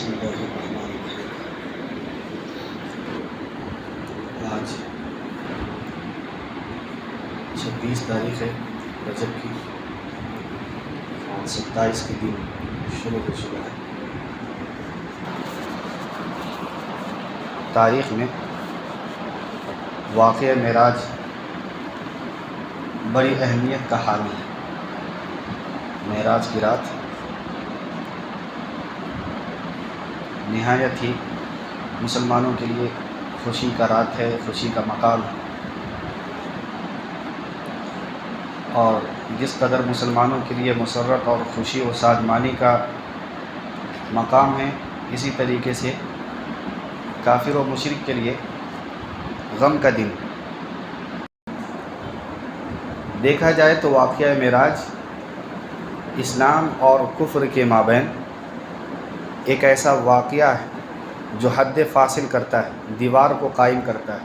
بسم اللہ الرحمن الرحیم۔ آج 26 تاریخ ہے رجب کی، اور 27 کے دن شروع ہو چکا ہے۔ تاریخ میں واقعہ معراج بڑی اہمیت کا حامل ہے۔ معراج کی رات نہایت ہی مسلمانوں کے لیے خوشی کا رات ہے، خوشی کا مقام ہے، اور جس قدر مسلمانوں کے لیے مسرت اور خوشی و شادمانی کا مقام ہے، اسی طریقے سے کافر و مشرک کے لیے غم کا دن۔ دیکھا جائے تو واقعہ معراج اسلام اور کفر کے مابین ایک ایسا واقعہ ہے جو حد فاصل کرتا ہے، دیوار کو قائم کرتا ہے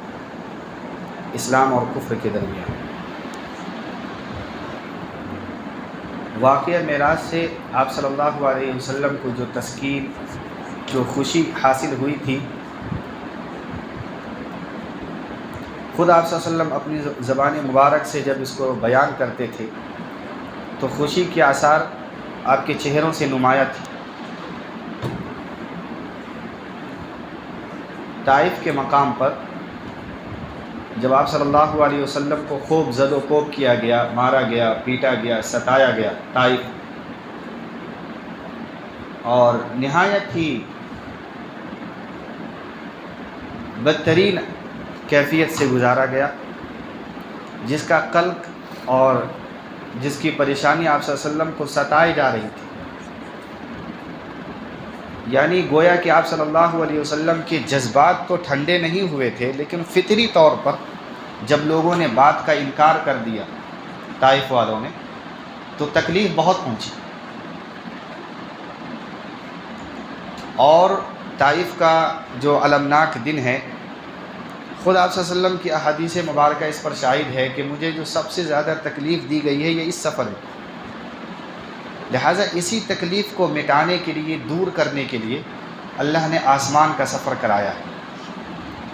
اسلام اور کفر کے درمیان۔ واقعہ معراج سے آپ صلی اللہ علیہ وسلم کو جو تسکین، جو خوشی حاصل ہوئی تھی، خود آپ صلی اللہ علیہ وسلم اپنی زبان مبارک سے جب اس کو بیان کرتے تھے تو خوشی کے آثار آپ کے چہروں سے نمایاں تھے۔ طائف کے مقام پر جب آپ صلی اللہ علیہ وسلم کو خوب زد و کوب کیا گیا، مارا گیا، پیٹا گیا، ستایا گیا طائف، اور نہایت ہی بدترین کیفیت سے گزارا گیا، جس کا قلق اور جس کی پریشانی آپ صلی اللہ علیہ وسلم کو ستائے جا رہی تھی، یعنی گویا کہ آپ صلی اللہ علیہ وسلم کے جذبات تو ٹھنڈے نہیں ہوئے تھے، لیکن فطری طور پر جب لوگوں نے بات کا انکار کر دیا طائف والوں نے، تو تکلیف بہت پہنچی۔ اور طائف کا جو المناک دن ہے، خود آپ صلی اللہ علیہ وسلم کی احادیث مبارکہ اس پر شاہد ہے کہ مجھے جو سب سے زیادہ تکلیف دی گئی ہے یہ اس سفر میں، لہٰذا اسی تکلیف کو مٹانے کے لیے، دور کرنے کے لیے اللہ نے آسمان کا سفر کرایا ہے،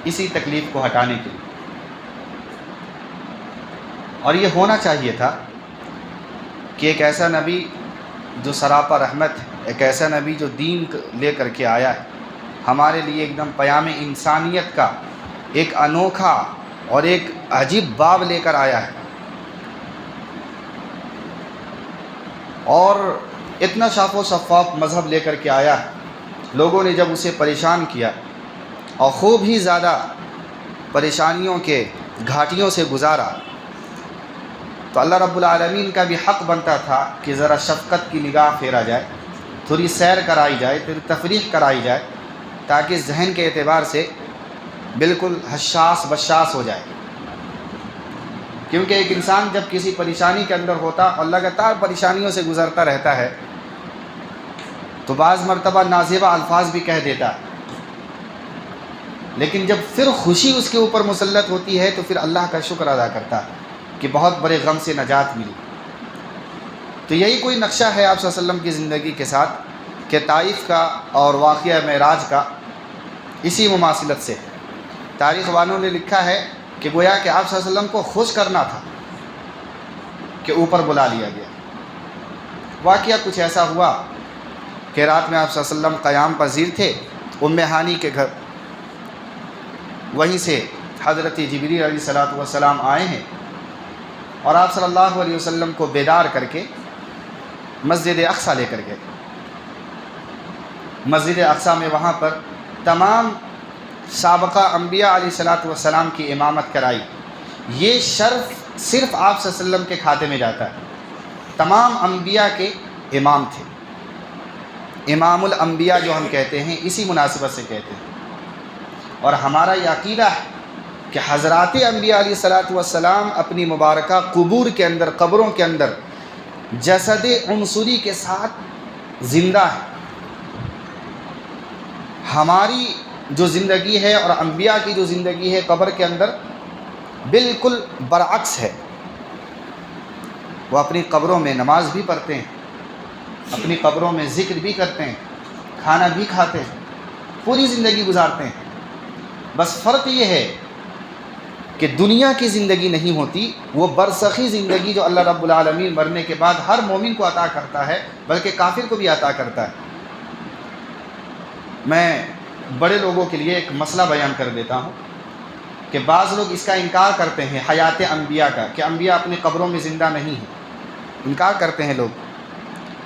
اسی تکلیف کو ہٹانے کے لیے۔ اور یہ ہونا چاہیے تھا کہ ایک ایسا نبی جو سراپا رحمت ہے، ایک ایسا نبی جو دین لے کر کے آیا ہے، ہمارے لیے ایک دم پیام انسانیت کا ایک انوکھا اور ایک عجیب باب لے کر آیا ہے، اور اتنا شاف و شفاف مذہب لے کر کے آیا ہے۔ لوگوں نے جب اسے پریشان کیا اور خوب ہی زیادہ پریشانیوں کے گھاٹیوں سے گزارا، تو اللہ رب العالمین کا بھی حق بنتا تھا کہ ذرا شفقت کی نگاہ پھیرا جائے، تھوڑی سیر کرائی جائے، تھوڑی تفریح کرائی جائے، تاکہ ذہن کے اعتبار سے بالکل حساس بشاس ہو جائے۔ کیونکہ ایک انسان جب کسی پریشانی کے اندر ہوتا اور لگاتار پریشانیوں سے گزرتا رہتا ہے تو بعض مرتبہ نازیبہ الفاظ بھی کہہ دیتا ہے، لیکن جب پھر خوشی اس کے اوپر مسلط ہوتی ہے تو پھر اللہ کا شکر ادا کرتا ہے کہ بہت بڑے غم سے نجات ملی۔ تو یہی کوئی نقشہ ہے آپ صلی اللہ علیہ وسلم کی زندگی کے ساتھ کہ طائف کا اور واقعہ معراج کا اسی مماثلت سے تاریخ والوں نے لکھا ہے کہ گویا کہ آپ صلی اللہ علیہ وسلم کو خوش کرنا تھا کہ اوپر بلا لیا گیا۔ واقعہ کچھ ایسا ہوا کہ رات میں آپ صلی اللہ علیہ وسلم قیام پذیر تھے ام ہانی کے گھر، وہیں سے حضرت جبریل علیہ السلام آئے ہیں اور آپ صلی اللہ علیہ وسلم کو بیدار کر کے مسجد اقصی لے کر گئے۔ مسجد اقصی میں وہاں پر تمام سابقہ انبیاء علیہ السلام کی امامت کرائی۔ یہ شرف صرف آپ صلی اللہ علیہ وسلم کے کھاتے میں جاتا ہے، تمام انبیاء کے امام تھے، امام الانبیاء جو ہم کہتے ہیں، اسی مناسبت سے کہتے ہیں۔ اور ہمارا یہ عقیدہ ہے کہ حضرات انبیاء علیہ السلام اپنی مبارکہ قبور کے اندر، قبروں کے اندر جسد عنصری کے ساتھ زندہ ہے۔ ہماری جو زندگی ہے اور انبیاء کی جو زندگی ہے قبر کے اندر بالکل برعکس ہے۔ وہ اپنی قبروں میں نماز بھی پڑھتے ہیں، اپنی قبروں میں ذکر بھی کرتے ہیں، کھانا بھی کھاتے ہیں، پوری زندگی گزارتے ہیں. بس فرق یہ ہے کہ دنیا کی زندگی نہیں ہوتی، وہ برزخی زندگی جو اللہ رب العالمین مرنے کے بعد ہر مومن کو عطا کرتا ہے، بلکہ کافر کو بھی عطا کرتا ہے. میں بڑے لوگوں کے لیے ایک مسئلہ بیان کر دیتا ہوں کہ بعض لوگ اس کا انکار کرتے ہیں حیات انبیاء کا، کہ انبیاء اپنی قبروں میں زندہ نہیں ہیں. انکار کرتے ہیں لوگ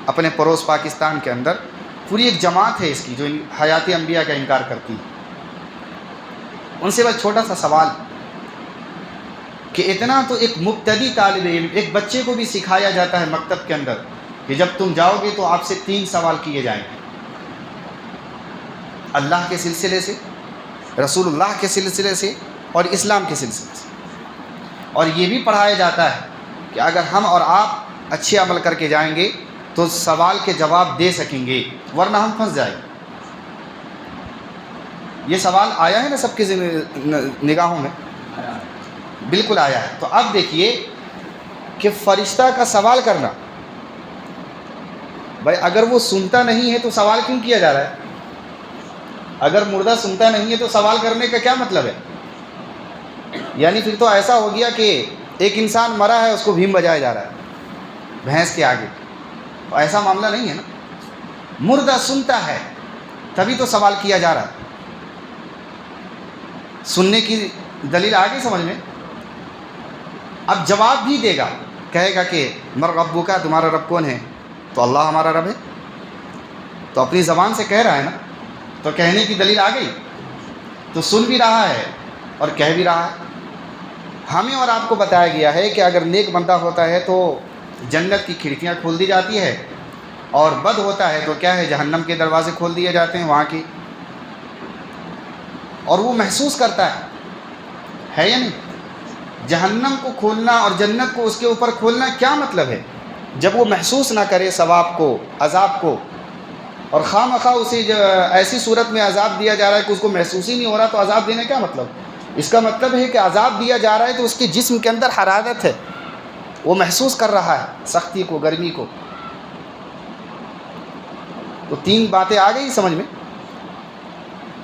اپنے پڑوس پاکستان کے اندر. پوری ایک جماعت ہے اس کی جو حیات انبیاء کا انکار کرتی ہے. ان سے بس چھوٹا سا سوال کہ اتنا تو ایک مبتدی طالب علم، ایک بچے کو بھی سکھایا جاتا ہے مکتب کے اندر کہ جب تم جاؤ گے تو آپ سے 3 سوال کیے جائیں گے، اللہ کے سلسلے سے، رسول اللہ کے سلسلے سے اور اسلام کے سلسلے سے. اور یہ بھی پڑھایا جاتا ہے کہ اگر ہم اور آپ اچھے عمل کر کے جائیں گے تو سوال کے جواب دے سکیں گے، ورنہ ہم پھنس جائیں گے. یہ سوال آیا ہے نا سب کی نگاہوں میں؟ بالکل آیا ہے. تو اب دیکھیے کہ فرشتہ کا سوال کرنا، بھائی اگر وہ سنتا نہیں ہے تو سوال کیوں کیا جا رہا ہے؟ اگر مردہ سنتا نہیں ہے تو سوال کرنے کا کیا مطلب ہے؟ یعنی پھر تو ایسا ہو گیا کہ ایک انسان مرا ہے اس کو بھیم بجایا جا رہا ہے بھینس کے آگے. تو ایسا معاملہ نہیں ہے نا. مردہ سنتا ہے تبھی تو سوال کیا جا رہا ہے. سننے کی دلیل آ گئی سمجھ میں؟ اب جواب بھی دے گا، کہے گا کہ مر ربو کا، تمہارا رب کون ہے؟ تو اللہ ہمارا رب ہے. تو اپنی زبان سے کہہ رہا ہے نا، تو کہنے کی دلیل آ گئی. تو سن بھی رہا ہے اور کہہ بھی رہا ہے. ہمیں اور آپ کو بتایا گیا ہے کہ اگر نیک بندہ ہوتا ہے تو جنت کی کھڑکیاں کھول دی جاتی ہے، اور بد ہوتا ہے تو کیا ہے، جہنم کے دروازے کھول دیے جاتے ہیں وہاں کی. اور وہ محسوس کرتا ہے یا نہیں؟ جہنم کو کھولنا اور جنت کو اس کے اوپر کھولنا کیا مطلب ہے؟ جب وہ محسوس نہ کرے ثواب کو، عذاب کو، اور خواہ مخواہ اسے ایسی صورت میں عذاب دیا جا رہا ہے کہ اس کو محسوس ہی نہیں ہو رہا، تو عذاب دینے کا مطلب؟ اس کا مطلب ہے کہ عذاب دیا جا رہا ہے تو اس کے جسم کے اندر حرارت ہے، وہ محسوس کر رہا ہے سختی کو، گرمی کو. تو 3 باتیں آ گئی سمجھ میں.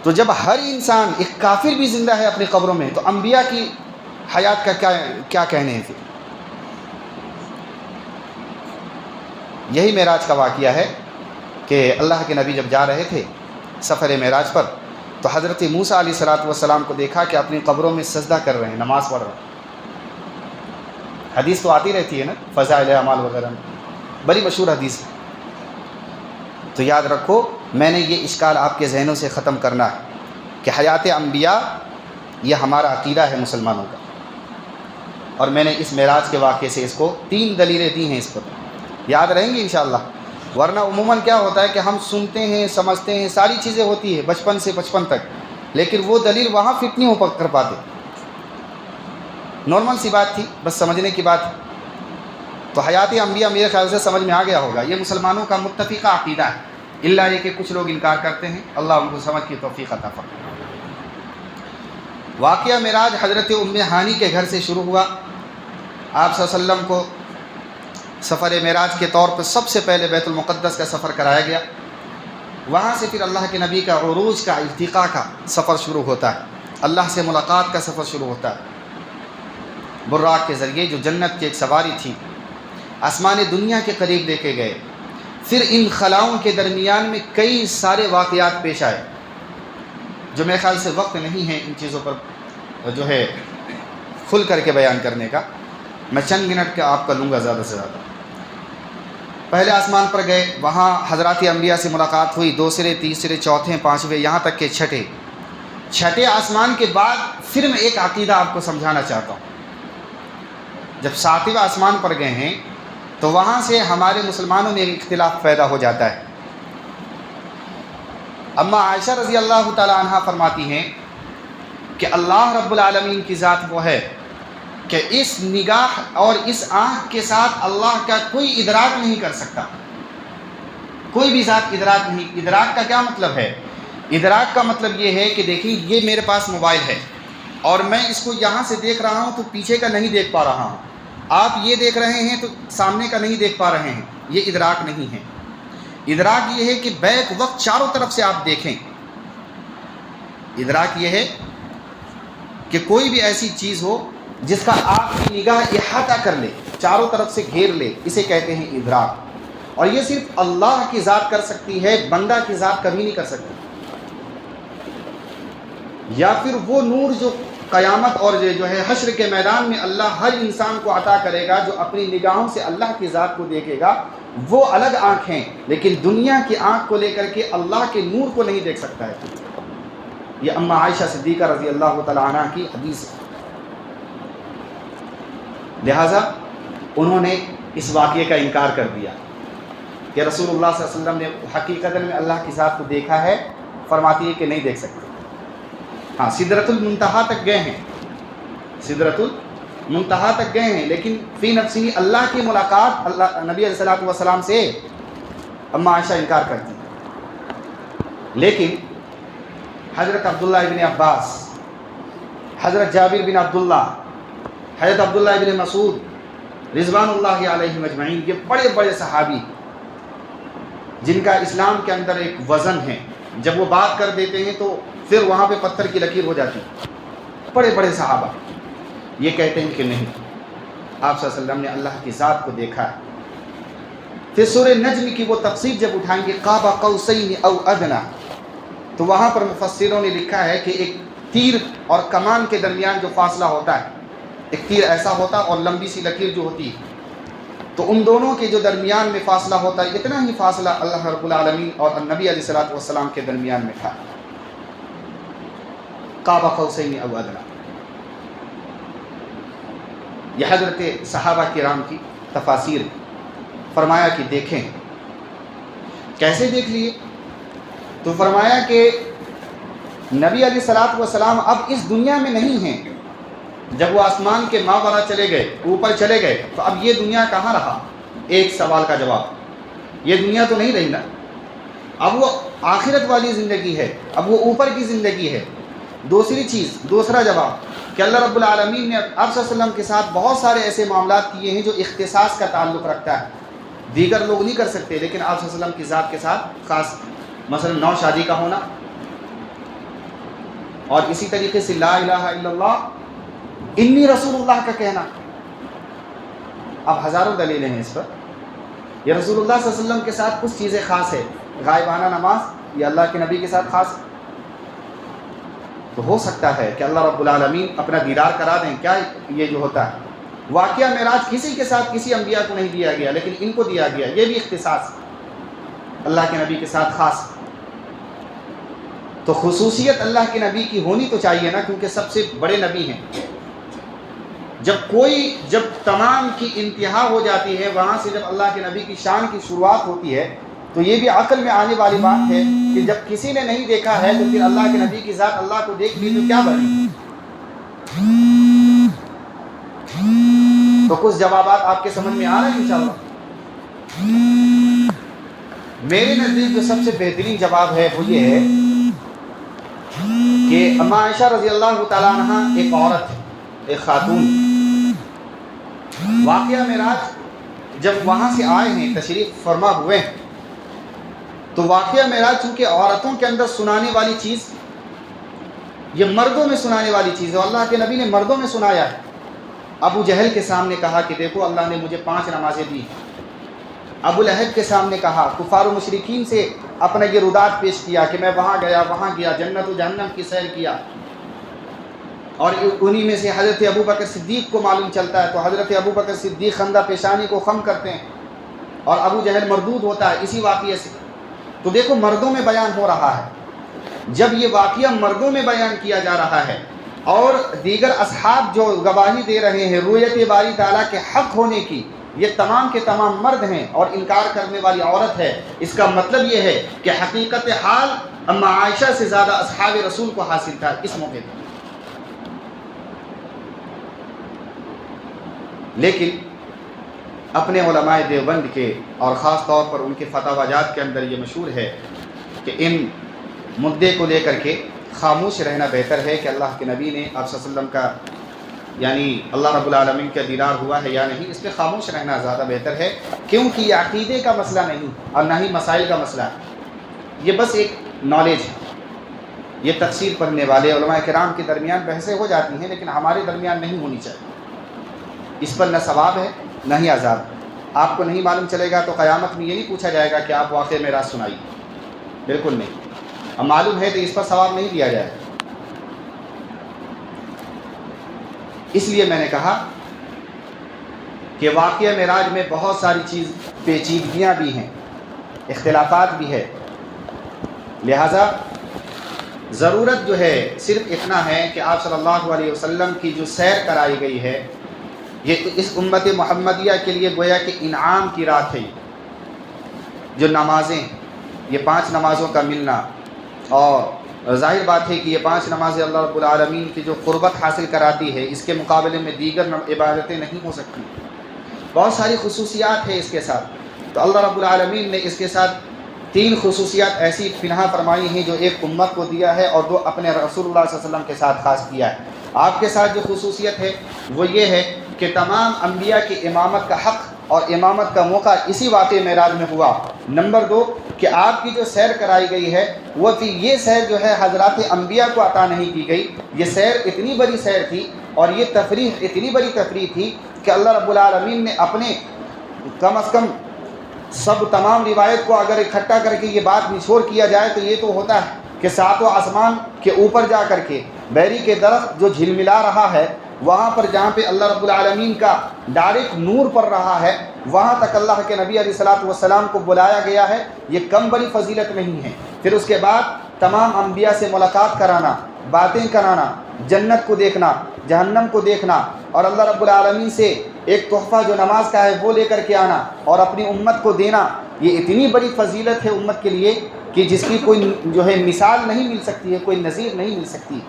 تو جب ہر انسان، ایک کافر بھی زندہ ہے اپنی قبروں میں، تو انبیاء کی حیات کا کیا کہنے ہیں پھر؟ یہی معراج کا واقعہ ہے کہ اللہ کے نبی جب جا رہے تھے سفر معراج پر، تو حضرت موسیٰ علیہ السلام کو دیکھا کہ اپنی قبروں میں سجدہ کر رہے ہیں، نماز پڑھ رہے ہیں. حدیث تو آتی رہتی ہے نا فضائل اعمال وغیرہ میں، بڑی مشہور حدیث ہے. تو یاد رکھو، میں نے یہ اشکال آپ کے ذہنوں سے ختم کرنا ہے کہ حیات انبیاء یہ ہمارا عقیدہ ہے مسلمانوں کا. اور میں نے اس معراج کے واقعے سے اس کو 3 دلیلیں دی ہیں، اس پر یاد رہیں گی انشاءاللہ. ورنہ عموماً کیا ہوتا ہے کہ ہم سنتے ہیں، سمجھتے ہیں، ساری چیزیں ہوتی ہیں بچپن سے بچپن تک، لیکن وہ دلیل وہاں فٹ نہیں ہو کر پاتے. نارمل سی بات تھی، بس سمجھنے کی بات. تو حیات انبیاء میرے خیال سے سمجھ میں آ گیا ہوگا. یہ مسلمانوں کا متفقہ عقیدہ ہے، الا یہ کہ کچھ لوگ انکار کرتے ہیں. اللہ ان کو سمجھ کی توفیق عطا فرمائے. واقعہ معراج حضرت ام ہانی کے گھر سے شروع ہوا. آپ صلی اللہ علیہ وسلم کو سفر معراج کے طور پر سب سے پہلے بیت المقدس کا سفر کرایا گیا. وہاں سے پھر اللہ کے نبی کا عروج کا، ارتقاء کا سفر شروع ہوتا ہے. اللہ سے ملاقات کا سفر شروع ہوتا ہے براق کے ذریعے، جو جنت کی ایک سواری تھی، آسمان دنیا کے قریب لے کے گئے. پھر ان خلاؤں کے درمیان میں کئی سارے واقعات پیش آئے جو میرے خیال سے وقت نہیں ہے ان چیزوں پر جو ہے کھل کر کے بیان کرنے کا. میں چند منٹ کا آپ کا لوں گا زیادہ سے زیادہ. پہلے آسمان پر گئے، وہاں حضرات انبیاء سے ملاقات ہوئی، 2سرے، 3سرے، 4تھے، 5ویں، یہاں تک کہ 6ٹھے آسمان کے بعد پھر میں ایک عقیدہ آپ کو سمجھانا چاہتا ہوں. جب 7ویں آسمان پر گئے ہیں تو وہاں سے ہمارے مسلمانوں میں ایک اختلاف پیدا ہو جاتا ہے. اما عائشہ رضی اللہ تعالی عنہ فرماتی ہیں کہ اللہ رب العالمین کی ذات وہ ہے کہ اس نگاہ اور اس آنکھ کے ساتھ اللہ کا کوئی ادراک نہیں کر سکتا. کوئی بھی ذات ادراک نہیں. ادراک کا کیا مطلب ہے؟ ادراک کا مطلب یہ ہے کہ دیکھیں یہ میرے پاس موبائل ہے اور میں اس کو یہاں سے دیکھ رہا ہوں تو پیچھے کا نہیں دیکھ پا رہا ہوں. آپ یہ دیکھ رہے ہیں تو سامنے کا نہیں دیکھ پا رہے ہیں. یہ ادراک نہیں ہے. ادراک یہ ہے کہ بیک وقت چاروں طرف سے آپ دیکھیں. ادراک یہ ہے کہ کوئی بھی ایسی چیز ہو جس کا آپ کی نگاہ احاطہ کر لے، چاروں طرف سے گھیر لے، اسے کہتے ہیں ادراک۔ اور یہ صرف اللہ کی ذات کر سکتی ہے، بندہ کی ذات کبھی نہیں کر سکتی۔ یا پھر وہ نور جو قیامت اور جو ہے حشر کے میدان میں اللہ ہر انسان کو عطا کرے گا، جو اپنی نگاہوں سے اللہ کی ذات کو دیکھے گا، وہ الگ آنکھ ہیں، لیکن دنیا کی آنکھ کو لے کر کے اللہ کے نور کو نہیں دیکھ سکتا ہے۔ یہ اما عائشہ صدیقہ رضی اللہ تعالی عنہ کی حدیث ہے۔ لہٰذا انہوں نے اس واقعے کا انکار کر دیا کہ رسول اللہ صلی اللہ علیہ وسلم نے حقیقت میں اللہ کی ذات کو دیکھا ہے، فرماتی ہے کہ نہیں دیکھ سکتے۔ ہاں، سدرۃ المنتہا تک گئے ہیں، سدرۃ المنتہا تک گئے ہیں، لیکن فی نفسی اللہ کی ملاقات اللہ نبی علیہ الصلوۃ والسلام سے اما عائشہ انکار کرتی ہیں۔ لیکن حضرت عبداللہ ابن عباس، حضرت جابر بن عبداللہ، حضرت عبداللہ ابن مسعود رضوان اللہ علیہم اجمعین، یہ بڑے بڑے صحابی جن کا اسلام کے اندر ایک وزن ہے، جب وہ بات کر دیتے ہیں تو پھر وہاں پہ پتھر کی لکیر ہو جاتی، بڑے بڑے صحابہ یہ کہتے ہیں کہ نہیں، آپ صلی اللہ علیہ وسلم نے اللہ کی ذات کو دیکھا ہے۔ پھر سورہ نجم کی وہ تفسیر جب اٹھائیں گے قاب قوسین او ادنی، تو وہاں پر مفسروں نے لکھا ہے کہ ایک تیر اور کمان کے درمیان جو فاصلہ ہوتا ہے، ایک تیر ایسا ہوتا اور لمبی سی لکیر جو ہوتی ہے، تو ان دونوں کے جو درمیان میں فاصلہ ہوتا ہے، اتنا ہی فاصلہ اللہ رب العالمین اور نبی علیہ الصلوۃ والسلام کے درمیان میں تھا۔ قاب قوسین او ادنی، یہ حضرت صحابہ کرام کی تفاسیر۔ فرمایا کہ دیکھیں، کیسے دیکھ لیے؟ تو فرمایا کہ نبی علیہ الصلوۃ والسلام اب اس دنیا میں نہیں ہیں، جب وہ آسمان کے ماورا چلے گئے، اوپر چلے گئے، تو اب یہ دنیا کہاں رہا؟ ایک سوال کا جواب، یہ دنیا تو نہیں رہی نا، اب وہ آخرت والی زندگی ہے، اب وہ اوپر کی زندگی ہے۔ دوسری چیز، دوسرا جواب کہ اللہ رب العالمین نے آپ صلی اللہ علیہ وسلم کے ساتھ بہت سارے ایسے معاملات کیے ہیں جو اختصاص کا تعلق رکھتا ہے، دیگر لوگ نہیں کر سکتے، لیکن آپ صلی اللہ علیہ وسلم کی ذات کے ساتھ خاص، مثلا نو شادی کا ہونا، اور اسی طریقے سے لا الہ الا اللہ، انی رسول اللہ کا کہنا۔ اب ہزاروں دلیلیں ہیں اس پر۔ یہ رسول اللہ صلی اللہ علیہ وسلم کے ساتھ کچھ چیزیں خاص ہے، غائبانہ نماز یہ اللہ کے نبی کے ساتھ خاص ہے، تو ہو سکتا ہے کہ اللہ رب العالمین اپنا دیدار کرا دیں۔ کیا یہ جو ہوتا ہے واقعہ معراج کسی کے ساتھ کسی انبیاء کو نہیں دیا گیا، لیکن ان کو دیا گیا، یہ بھی اختصاص اللہ کے نبی کے ساتھ خاص۔ تو خصوصیت اللہ کے نبی کی ہونی تو چاہیے نا، کیونکہ سب سے بڑے نبی ہیں۔ جب تمام کی انتہا ہو جاتی ہے، وہاں سے جب اللہ کے نبی کی شان کی شروعات ہوتی ہے، تو یہ بھی عقل میں آنے والی بات ہے کہ جب کسی نے نہیں دیکھا ہے تو پھر اللہ کے نبی کی ذات اللہ کو دیکھ لی تو کیا بنی؟ تو کچھ جوابات آپ کے سمجھ میں آ رہے ہیں انشاءاللہ؟ میرے نزدیک جو سب سے بہترین جواب ہے وہ یہ ہے کہ اما عائشہ رضی اللہ تعالیٰ عنہ ایک عورت، ایک خاتون، واقعہ معراج جب وہاں سے آئے ہیں، تشریف فرما ہوئے ہیں، تو واقعہ معراج چونکہ عورتوں کے اندر سنانے والی چیز، یہ مردوں میں سنانے والی چیز ہے، اللہ کے نبی نے مردوں میں سنایا ہے۔ ابو جہل کے سامنے کہا کہ دیکھو اللہ نے مجھے 5 نمازیں دی، ابو لہب کے سامنے کہا، کفار و مشرکین سے اپنا یہ رداد پیش کیا کہ میں وہاں گیا، جنت و جہنم کی سیر کیا، اور انہی میں سے حضرت ابو بکر صدیق کو معلوم چلتا ہے، تو حضرت ابو بکر صدیق خندہ پیشانی کو خم کرتے ہیں اور ابو جہل مردود ہوتا ہے اسی واقعے سے۔ تو دیکھو مردوں میں بیان ہو رہا ہے، جب یہ واقعہ مردوں میں بیان کیا جا رہا ہے اور دیگر اصحاب جو گواہی دے رہے ہیں رؤیت باری تعالیٰ کے حق ہونے کی، یہ تمام کے تمام مرد ہیں اور انکار کرنے والی عورت ہے، اس کا مطلب یہ ہے کہ حقیقت حال اما عائشہ سے زیادہ اصحاب رسول کو حاصل تھا اس موقع پر۔ لیکن اپنے علماء دیوبند کے اور خاص طور پر ان کے فتاوی جات کے اندر یہ مشہور ہے کہ ان مدعے کو لے کر کے خاموش رہنا بہتر ہے کہ اللہ کے نبی نے آپ صلی اللہ علیہ وسلم کا یعنی اللہ رب العالمین کا دیدار ہوا ہے یا نہیں، اس پہ خاموش رہنا زیادہ بہتر ہے، کیونکہ یہ عقیدے کا مسئلہ نہیں اور نہ ہی مسائل کا مسئلہ ہے، یہ بس ایک نالج ہے۔ یہ تفسیر پڑھنے والے علماء کرام کے درمیان بحثیں ہو جاتی ہیں، لیکن ہمارے درمیان نہیں ہونی چاہیے۔ اس پر نہ ثواب ہے نہ ہی عذاب۔ آپ کو نہیں معلوم چلے گا تو قیامت میں یہ نہیں پوچھا جائے گا کہ آپ واقعہ معراج سنائیے، بالکل نہیں۔ اب معلوم ہے تو اس پر ثواب نہیں دیا جائے۔ اس لیے میں نے کہا کہ واقعہ معراج میں بہت ساری پیچیدگیاں بھی ہیں، اختلافات بھی ہے، لہذا ضرورت جو ہے صرف اتنا ہے کہ آپ صلی اللہ علیہ وسلم کی جو سیر کرائی گئی ہے، یہ اس امت محمدیہ کے لیے گویا کہ انعام کی رات ہے۔ جو نمازیں، یہ 5 نمازوں کا ملنا، اور ظاہر بات ہے کہ یہ 5 نمازیں اللہ رب العالمین کی جو قربت حاصل کراتی ہے، اس کے مقابلے میں دیگر عبادتیں نہیں ہو سکتی۔ بہت ساری خصوصیات ہیں اس کے ساتھ، تو اللہ رب العالمین نے اس کے ساتھ 3 خصوصیات ایسی پنہا فرمائی ہیں جو ایک امت کو دیا ہے اور 2 اپنے رسول اللہ صلی اللہ علیہ وسلم کے ساتھ خاص کیا ہے۔ آپ کے ساتھ جو خصوصیت ہے وہ یہ ہے کہ تمام انبیاء کی امامت کا حق اور امامت کا موقع اسی واقعہ معراج میں ہوا۔ نمبر 2 کہ آپ کی جو سیر کرائی گئی ہے وہ پھر یہ سیر جو ہے حضرات انبیاء کو عطا نہیں کی گئی، یہ سیر اتنی بڑی سیر تھی اور یہ تفریح اتنی بڑی تفریح تھی کہ اللہ رب العالمین نے اپنے کم از کم تمام روایت کو اگر اکٹھا کر کے یہ بات نچوڑ کیا جائے تو یہ تو ہوتا ہے کہ 7 آسمان کے اوپر جا کر کے بیری کے درخت جو جھلملا رہا ہے، وہاں پر جہاں پہ اللہ رب العالمین کا ڈائریکٹ نور پڑ رہا ہے، وہاں تک اللہ کے نبی علیہ الصلوۃ والسلام کو بلایا گیا ہے، یہ کم بڑی فضیلت نہیں ہے۔ پھر اس کے بعد تمام انبیاء سے ملاقات کرانا، باتیں کرانا، جنت کو دیکھنا، جہنم کو دیکھنا، اور اللہ رب العالمین سے ایک تحفہ جو نماز کا ہے وہ لے کر کے آنا اور اپنی امت کو دینا، یہ اتنی بڑی فضیلت ہے امت کے لیے کہ جس کی کوئی جو ہے مثال نہیں مل سکتی ہے، کوئی نظیر نہیں مل سکتی،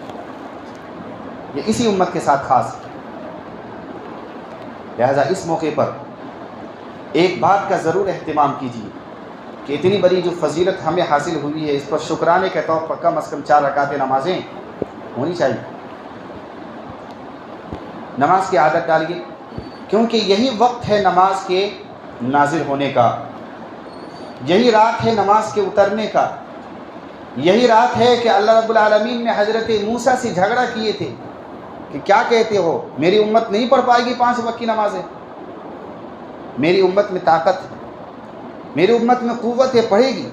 یہ اسی امت کے ساتھ خاص ہے۔ لہذا اس موقع پر ایک بات کا ضرور اہتمام کیجیے کہ اتنی بڑی جو فضیلت ہمیں حاصل ہوئی ہے، اس پر شکرانے کے طور پر کم از کم 4 رکعتیں نمازیں ہونی چاہیے۔ نماز کی عادت ڈالیے، کیونکہ یہی وقت ہے نماز کے نازل ہونے کا، یہی رات ہے نماز کے اترنے کا، یہی رات ہے کہ اللہ رب العالمین نے حضرت موسیٰ سے جھگڑا کیے تھے کہ کیا کہتے ہو، میری امت نہیں پڑھ پائے گی 5 وقت کی نمازیں، میری امت میں طاقت ہے، میری امت میں قوت ہے، پڑھے گی،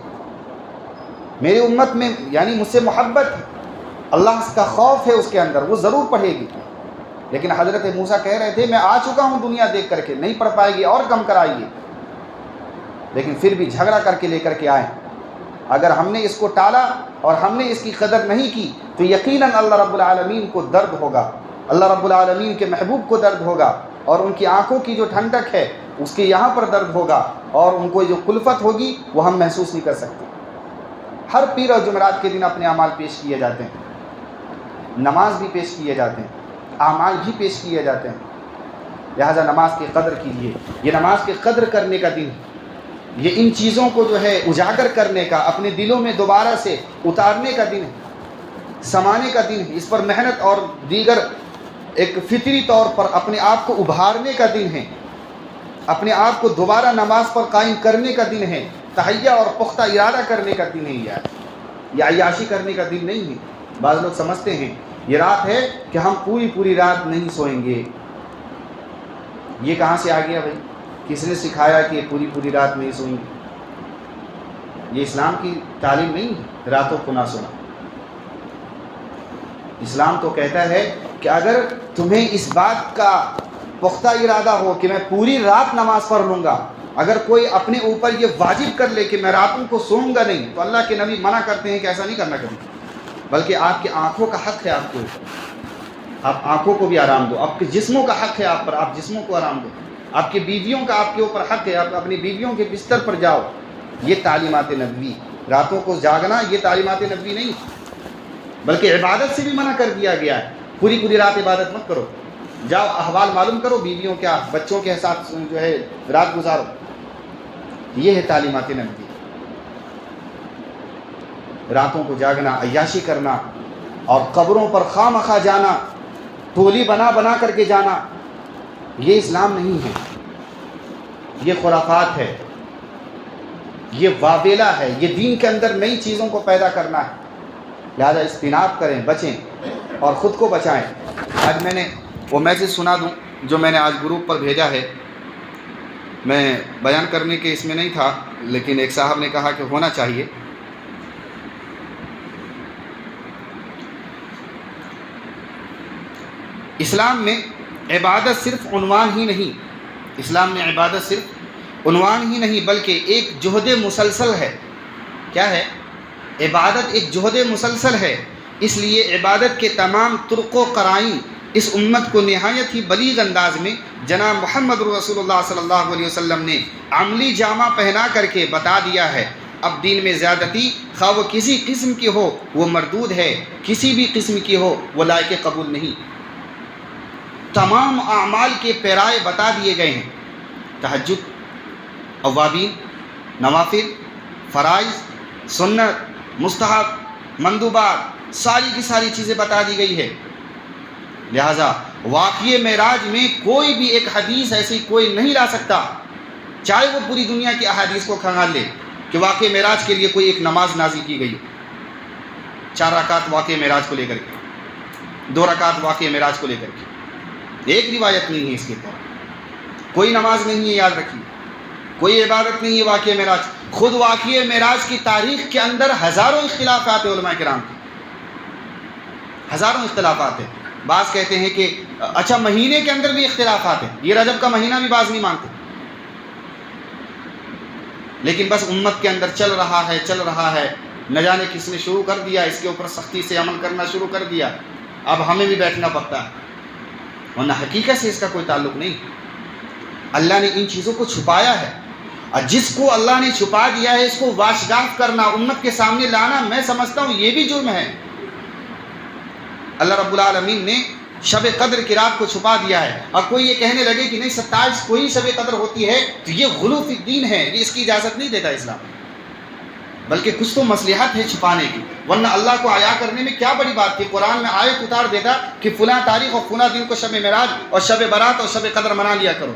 میری امت میں یعنی مجھ سے محبت ہے، اللہ کا خوف ہے اس کے اندر، وہ ضرور پڑھے گی۔ لیکن حضرت موسیٰ کہہ رہے تھے میں آ چکا ہوں دنیا دیکھ کر کے، نہیں پڑھ پائے گی اور کم کرائیے، لیکن پھر بھی جھگڑا کر کے لے کر کے آئیں۔ اگر ہم نے اس کو ٹالا اور ہم نے اس کی قدر نہیں کی تو یقیناً اللہ رب العالمین کو درد ہوگا، اللہ رب العالمین کے محبوب کو درد ہوگا، اور ان کی آنکھوں کی جو ٹھنڈک ہے اس کے یہاں پر درد ہوگا، اور ان کو جو کلفت ہوگی وہ ہم محسوس نہیں کر سکتے۔ ہر پیر اور جمعرات کے دن اپنے اعمال پیش کیے جاتے ہیں، نماز بھی پیش کیے جاتے ہیں، اعمال بھی پیش کیے جاتے ہیں، لہذا نماز کی قدر کیجیے۔ یہ نماز کی قدر کرنے کا دن ہے، یہ ان چیزوں کو جو ہے اجاگر کرنے کا، اپنے دلوں میں دوبارہ سے اتارنے کا دن ہے، سمانے کا دن ہے، اس پر محنت اور دیگر ایک فطری طور پر اپنے آپ کو ابھارنے کا دن ہے، اپنے آپ کو دوبارہ نماز پر قائم کرنے کا دن ہے، تہیہ اور پختہ ارادہ کرنے کا دن ہے، یہ عیاشی کرنے کا دن نہیں ہے۔ بعض لوگ سمجھتے ہیں یہ رات ہے کہ ہم پوری رات نہیں سوئیں گے، یہ کہاں سے آ گیا بھائی؟ کس نے سکھایا کہ پوری رات نہیں سوئیں گے؟ یہ اسلام کی تعلیم نہیں ہے راتوں کو نہ سونا۔ اسلام تو کہتا ہے کہ اگر تمہیں اس بات کا پختہ ارادہ ہو کہ میں پوری رات نماز پڑھ لوں گا، اگر کوئی اپنے اوپر یہ واجب کر لے کہ میں راتوں کو سوؤں گا نہیں، تو اللہ کے نبی منع کرتے ہیں کہ ایسا نہیں کرنا کبھی، بلکہ آپ کی آنکھوں کا حق ہے آپ کے اوپر، آپ آنکھوں کو بھی آرام دو، آپ کے جسموں کا حق ہے آپ پر، آپ جسموں کو آرام دو، آپ کی بیویوں کا آپ کے اوپر حق ہے، آپ اپنی بیویوں کے بستر پر جاؤ۔ یہ تعلیمات نبوی، راتوں کو جاگنا یہ تعلیمات نبوی نہیں، بلکہ عبادت سے بھی منع کر دیا گیا ہے۔ پوری رات عبادت مت کرو، جاؤ احوال معلوم کرو، بیویوں کیا بچوں کے ساتھ جو ہے رات گزارو، یہ ہے تعلیمات نبوی۔ راتوں کو جاگنا، عیاشی کرنا اور قبروں پر خواہ مخواہ جانا، ٹولی بنا کر کے جانا، یہ اسلام نہیں ہے، یہ خرافات ہے، یہ واویلا ہے، یہ دین کے اندر نئی چیزوں کو پیدا کرنا ہے۔ لہذا اجتناب کریں، بچیں اور خود کو بچائیں۔ آج میں نے وہ میسیج سنا دوں جو میں نے آج گروپ پر بھیجا ہے، میں بیان کرنے کے اس میں نہیں تھا، لیکن ایک صاحب نے کہا کہ ہونا چاہیے۔ اسلام میں عبادت صرف عنوان ہی نہیں، اسلام میں عبادت صرف عنوان ہی نہیں بلکہ ایک جہد مسلسل ہے۔ کیا ہے؟ عبادت ایک جہد مسلسل ہے۔ اس لیے عبادت کے تمام طرق و قرائن اس امت کو نہایت ہی بلیغ انداز میں جناب محمد رسول اللہ صلی اللہ علیہ وسلم نے عملی جامہ پہنا کر کے بتا دیا ہے۔ اب دین میں زیادتی خواہ وہ کسی قسم کی ہو وہ مردود ہے، کسی بھی قسم کی ہو وہ لائق قبول نہیں۔ تمام اعمال کے پیرائے بتا دیے گئے ہیں، تہجد، اوابین، نوافل، فرائض، سنت، مستحب، مندوبات، ساری کی ساری چیزیں بتا دی گئی ہے۔ لہٰذا واقعہ معراج میں کوئی بھی ایک حدیث ایسی کوئی نہیں لا سکتا، چاہے وہ پوری دنیا کی احادیث کو کھنگال لے، کہ واقعہ معراج کے لیے کوئی ایک نماز نازل کی گئی، 4 رکعت واقعہ معراج کو لے کر کے، 2 رکعت واقعہ معراج کو لے کر کے، ایک روایت نہیں ہے اس کے طرف۔ کوئی نماز نہیں ہے، یاد رکھیے، کوئی عبادت نہیں ہے واقعہ معراج۔ خود واقعہ معراج کی تاریخ کے اندر ہزاروں اختلافات ہیں علماء کرام کے، ہزاروں اختلافات ہیں۔ بعض کہتے ہیں کہ اچھا مہینے کے اندر بھی اختلافات ہیں، یہ رجب کا مہینہ بھی بعض نہیں مانتے، لیکن بس امت کے اندر چل رہا ہے، نہ جانے کس نے شروع کر دیا، اس کے اوپر سختی سے عمل کرنا شروع کر دیا، اب ہمیں بھی بیٹھنا پڑتا ہے، ورنہ حقیقت سے اس کا کوئی تعلق نہیں۔ اللہ نے ان چیزوں کو چھپایا ہے، اور جس کو اللہ نے چھپا دیا ہے اس کو واشگاف کرنا، امت کے سامنے لانا، میں سمجھتا ہوں یہ بھی جرم ہے۔ اللہ رب العالمین نے شب قدر کی رات کو چھپا دیا ہے، اور کوئی یہ کہنے لگے کہ نہیں 27 کو ہی شب قدر ہوتی ہے تو یہ غلو فی الدین ہے، یہ اس کی اجازت نہیں دیتا اسلام، بلکہ کچھ تو مصلحت ہے چھپانے کی، ورنہ اللہ کو عیا کرنے میں کیا بڑی بات تھی۔ قرآن میں آیت اتار دیتا کہ فلاں تاریخ اور فلاں دن کو شب معراج اور شب برات اور شب قدر منا لیا کرو،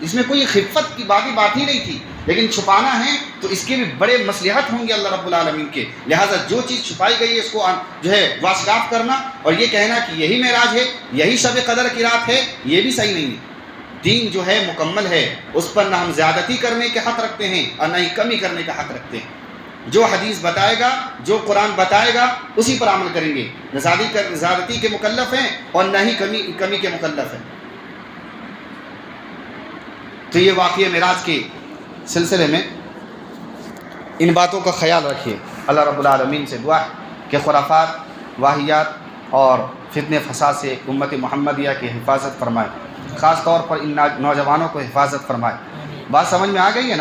اس میں کوئی خفت کی بات ہی نہیں تھی، لیکن چھپانا ہے تو اس کے بھی بڑے مصلحت ہوں گے اللہ رب العالمین کے، لہٰذا جو چیز چھپائی گئی ہے اس کو جو ہے واشگاف کرنا، اور یہ کہنا کہ یہی معراج ہے، یہی شب قدر کی رات ہے، یہ بھی صحیح نہیں ہے۔ دین جو ہے مکمل ہے، اس پر نہ ہم زیادتی کرنے کے حق رکھتے ہیں اور نہ ہی کمی کرنے کا حق رکھتے ہیں۔ جو حدیث بتائے گا، جو قرآن بتائے گا اسی پر عمل کریں گے، نہ زیادتی کے مکلف ہیں اور نہ ہی کمی کے مکلف ہیں۔ تو یہ واقعہ معراج کے سلسلے میں ان باتوں کا خیال رکھیے۔ اللہ رب العالمین سے دعا ہے کہ خرافات، واہیات اور فتنے فساد سے امت محمدیہ کی حفاظت فرمائے، خاص طور پر ان نوجوانوں کو حفاظت فرمائے۔ بات سمجھ میں آ گئی ہے نا؟